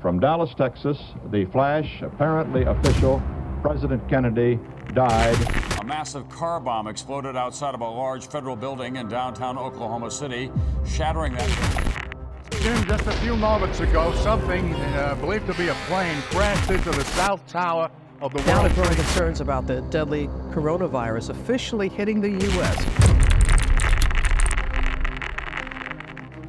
From Dallas, Texas, the flash, apparently official, President Kennedy died. A massive car bomb exploded outside of a large federal building in downtown Oklahoma City, shattering that. Jim, just a few moments ago, something believed to be a plane crashed into the South Tower of the World Now to growing Trade concerns about the deadly coronavirus officially hitting the U.S.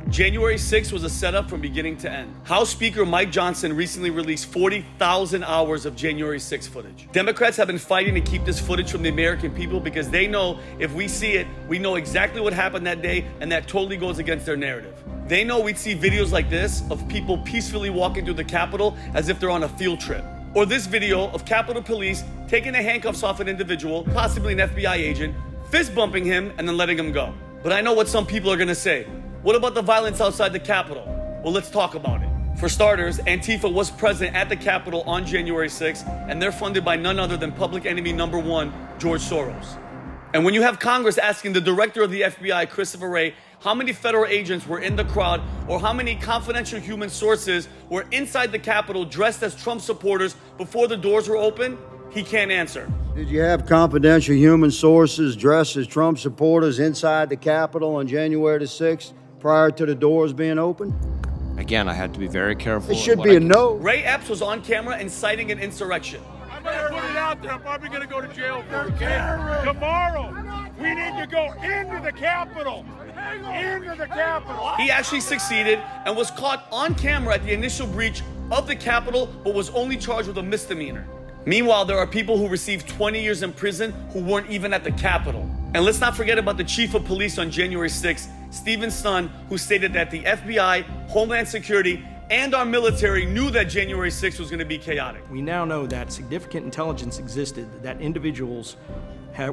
January 6th was a setup from beginning to end. House Speaker Mike Johnson recently released 40,000 hours of January 6th footage. Democrats have been fighting to keep this footage from the American people because they know if we see it, we know exactly what happened that day, and that totally goes against their narrative. They know we'd see videos like this of people peacefully walking through the Capitol as if they're on a field trip. Or this video of Capitol Police taking the handcuffs off an individual, possibly an FBI agent, fist bumping him, and then letting him go. But I know what some people are gonna say. What about the violence outside the Capitol? Well, let's talk about it. For starters, Antifa was present at the Capitol on January 6th, and they're funded by none other than public enemy number one, George Soros. And when you have Congress asking the director of the FBI, Christopher Wray, how many federal agents were in the crowd or how many confidential human sources were inside the Capitol dressed as Trump supporters before the doors were open, he can't answer. Did you have confidential human sources dressed as Trump supporters inside the Capitol on January the 6th? Prior to the doors being open? Again, I had to be very careful. It should be a no. Ray Epps was on camera inciting an insurrection. I'm going to put it out there. I'm probably going to go to jail for it, okay? Tomorrow, we need to go into the Capitol. Into the Capitol. He actually succeeded and was caught on camera at the initial breach of the Capitol, but was only charged with a misdemeanor. Meanwhile, there are people who received 20 years in prison who weren't even at the Capitol. And let's not forget about the chief of police on January 6th, Stephen Stunn, who stated that the FBI, Homeland Security, and our military knew that January 6th was going to be chaotic. We now know that significant intelligence existed, that individuals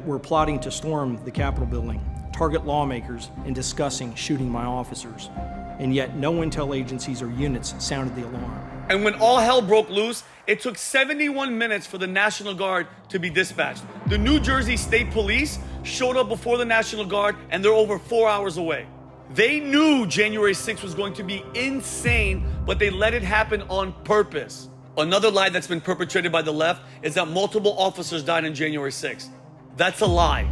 were plotting to storm the Capitol building, target lawmakers, and discussing shooting my officers. And yet no intel agencies or units sounded the alarm. And when all hell broke loose, it took 71 minutes for the National Guard to be dispatched. The New Jersey State Police showed up before the National Guard, and they're over 4 hours away. They knew January 6th was going to be insane, but they let it happen on purpose. Another lie that's been perpetrated by the left is that multiple officers died on January 6th. That's a lie.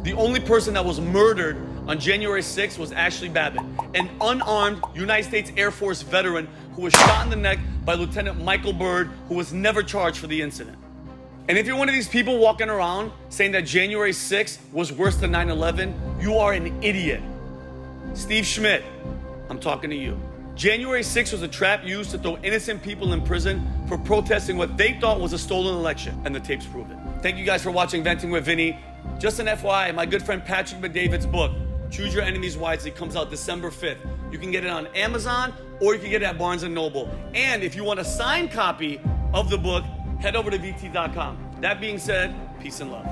The only person that was murdered on January 6th was Ashley Babbitt, an unarmed United States Air Force veteran who was shot in the neck by Lieutenant Michael Byrd, who was never charged for the incident. And if you're one of these people walking around saying that January 6th was worse than 9/11, you are an idiot. Steve Schmidt, I'm talking to you. January 6th was a trap used to throw innocent people in prison for protesting what they thought was a stolen election, and the tapes prove it. Thank you guys for watching Venting with Vinny. Just an FYI, my good friend Patrick McDavid's book, Choose Your Enemies Wisely, comes out December 5th. You can get it on Amazon or you can get it at Barnes & Noble. And if you want a signed copy of the book, head over to VT.com. That being said, peace and love.